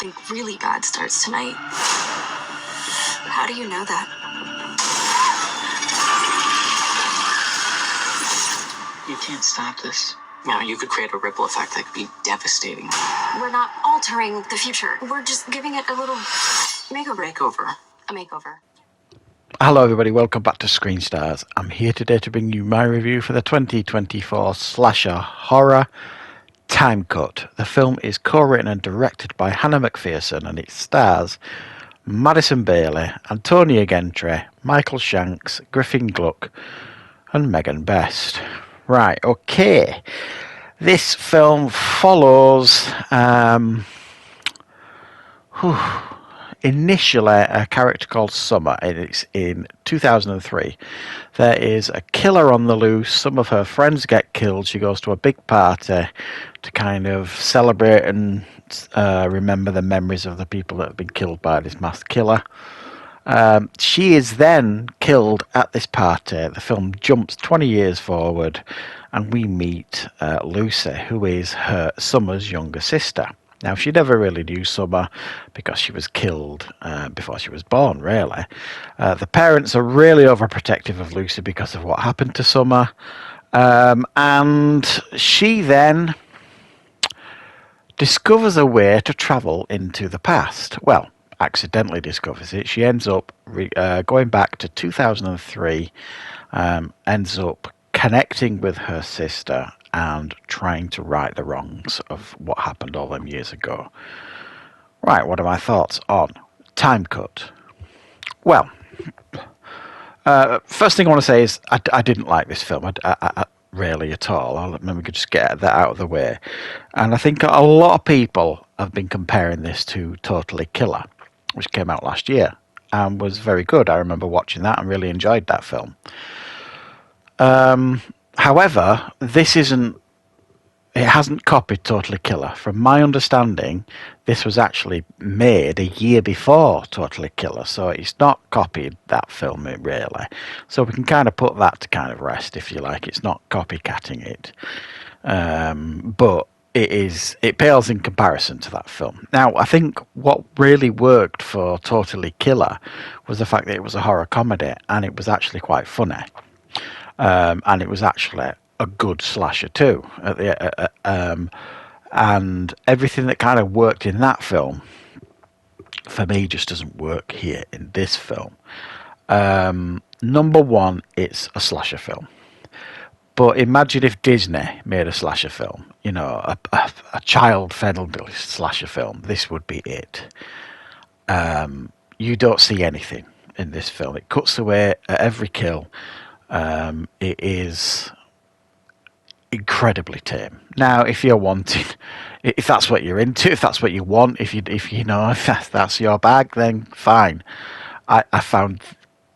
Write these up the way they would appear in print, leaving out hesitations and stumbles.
something really bad starts tonight. How do you know that? You can't stop this. You know, you could create a ripple effect that could be devastating. We're not altering the future. We're just giving it a little Makeover. A makeover. Hello everybody, welcome back to Screenstars. I'm here today to bring you my review for the 2024 slasher horror Time Cut. The film is co-written and directed by Hannah McPherson and it stars Madison Bailey, Antonia Gentry, Michael Shanks, Griffin Gluck and Megan Best. Right, okay. This film follows initially a character called Summer. It's in 2003. There is a killer on the loose. Some of her friends get killed. She goes to a big party to kind of celebrate and remember the memories of the people that have been killed by this masked killer. She is then killed at this party. The film jumps 20 years forward and we meet Lucy, who is her Summer's younger sister. Now, she never really knew Summer because she was killed before she was born, really. The parents are really overprotective of Lucy because of what happened to Summer. And she then discovers a way to travel into the past. Well, accidentally discovers it. She ends up going back to 2003, ends up connecting with her sister and trying to right the wrongs of what happened all them years ago. Right, what are my thoughts on Time Cut? Well, first thing I want to say is I didn't like this film. I really at all. Maybe we could just get that out of the way. And I think a lot of people have been comparing this to Totally Killer, which came out last year and was very good. I remember watching that and really enjoyed that film. However, it hasn't copied Totally Killer. From my understanding, this was actually made a year before Totally Killer, so it's not copied that film, really. So we can kind of put that to kind of rest, if you like. It's not copycatting it. But it pales in comparison to that film. Now, I think what really worked for Totally Killer was the fact that it was a horror comedy, and it was actually quite funny. And it was actually a good slasher too. And everything that kind of worked in that film, for me, just doesn't work here in this film. Number one, it's a slasher film. But imagine if Disney made a slasher film, you know, a child-friendly slasher film. This would be it. You don't see anything in this film. It cuts away at every kill. It is incredibly tame. Now, if you're wanting, if that's what you're into, if that's what you want, if that's your bag, then fine. I found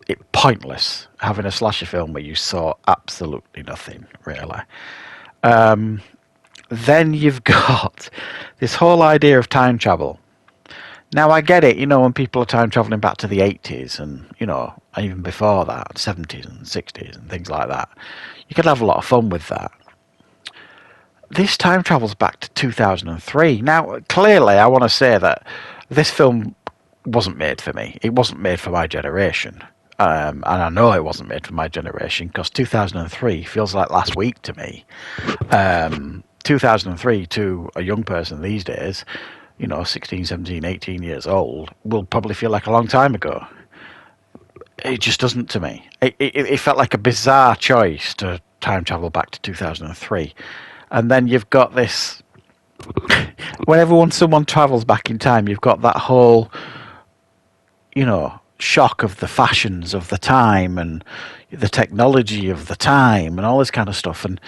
it pointless having a slasher film where you saw absolutely nothing, really. Then you've got this whole idea of time travel. Now, I get it, you know, when people are time traveling back to the 80s and, you know, even before that, 70s and 60s and things like that, you could have a lot of fun with that. This time travels back to 2003. Now, clearly, I want to say that this film wasn't made for me. It wasn't made for my generation. And I know it wasn't made for my generation because 2003 feels like last week to me. 2003 to a young person these days, you know, 16, 17, 18 years old, will probably feel like a long time ago. It just doesn't to me. It felt like a bizarre choice to time travel back to 2003. And then you've got this, whenever someone travels back in time, you've got that whole, you know, shock of the fashions of the time and the technology of the time and all this kind of stuff. And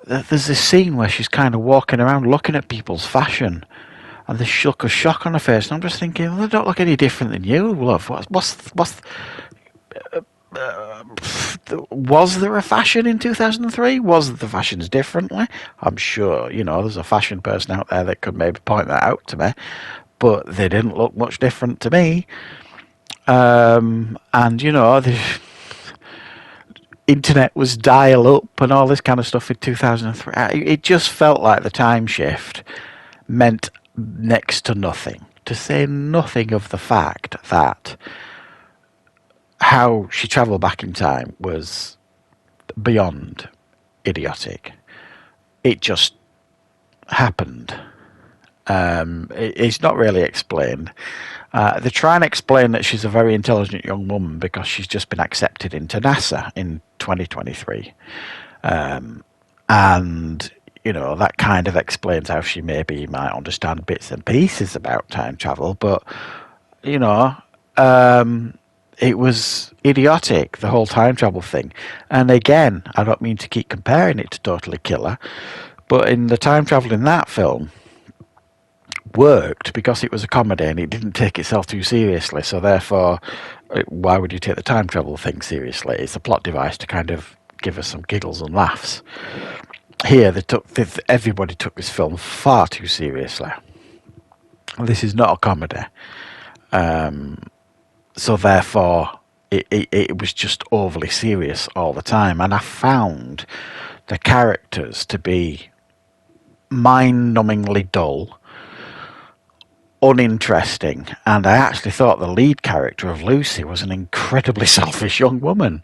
there's this scene where she's kind of walking around looking at people's fashion. And this look of shock on her face, and I'm just thinking, well, they don't look any different than you, love. Was there a fashion in 2003? Was the fashions differently? I'm sure, you know, there's a fashion person out there that could maybe point that out to me, but they didn't look much different to me. And, you know, the internet was dial up and all this kind of stuff in 2003. It just felt like the time shift meant next to nothing. to say nothing of the fact that how she travelled back in time was beyond idiotic. It just happened. It's not really explained. They try and explain that she's a very intelligent young woman because she's just been accepted into NASA in 2023. And, you know, that kind of explains how she maybe might understand bits and pieces about time travel. But, you know, it was idiotic, the whole time travel thing. And again, I don't mean to keep comparing it to Totally Killer, but in the time travel in that film worked because it was a comedy and it didn't take itself too seriously. So therefore, why would you take the time travel thing seriously? It's a plot device to kind of give us some giggles and laughs. Here, everybody took this film far too seriously. This is not a comedy. So therefore, it was just overly serious all the time. And I found the characters to be mind-numbingly dull, uninteresting, and I actually thought the lead character of Lucy was an incredibly selfish young woman.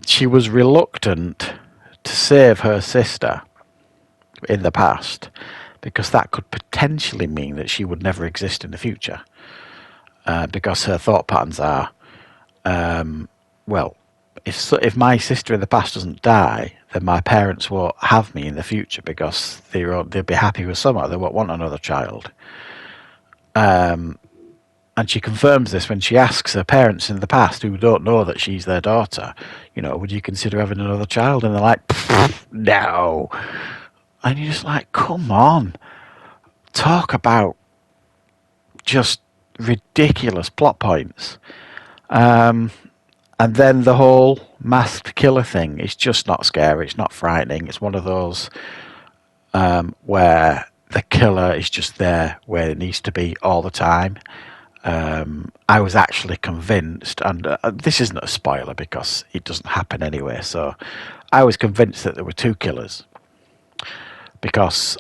She was reluctant to save her sister in the past because that could potentially mean that she would never exist in the future. Because her thought patterns are, well, if my sister in the past doesn't die, then my parents won't have me in the future because they'll be happy with Summer. They won't want another child. And she confirms this when she asks her parents in the past, who don't know that she's their daughter, you know, would you consider having another child? And they're like, no. And you're just like, come on. Talk about just ridiculous plot points. And then the whole masked killer thing is just not scary. It's not frightening. It's one of those where the killer is just there where it needs to be all the time. I was actually convinced, and this isn't a spoiler because it doesn't happen anyway, so I was convinced that there were two killers because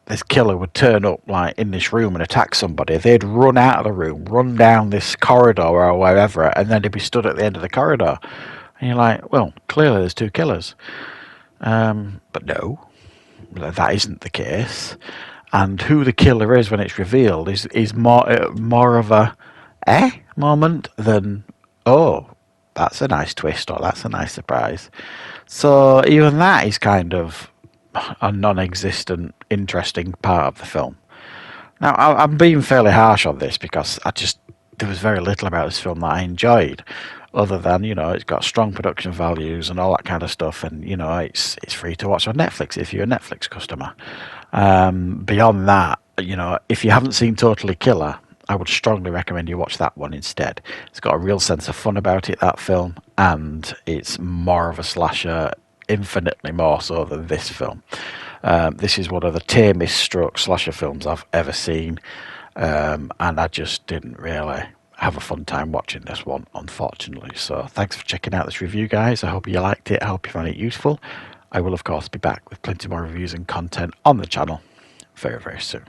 this killer would turn up like in this room and attack somebody. They'd run out of the room, run down this corridor or wherever, and then they'd be stood at the end of the corridor. And you're like, well, clearly there's two killers. But no, that isn't the case. And who the killer is when it's revealed is more of a moment than, oh, that's a nice twist or that's a nice surprise. So even that is kind of a non-existent, interesting part of the film. Now, I'm being fairly harsh on this because there was very little about this film that I enjoyed, other than, you know, it's got strong production values and all that kind of stuff, and, you know, it's free to watch on Netflix if you're a Netflix customer. Beyond that, you know, if you haven't seen Totally Killer, I would strongly recommend you watch that one instead. It's got a real sense of fun about it, that film, and it's more of a slasher, infinitely more so than this film. This is one of the tamest stroke slasher films I've ever seen, and I just didn't really have a fun time watching this one, unfortunately. So thanks for checking out this review, guys. I hope you liked it. I hope you found it useful. I will, of course, be back with plenty more reviews and content on the channel very, very soon.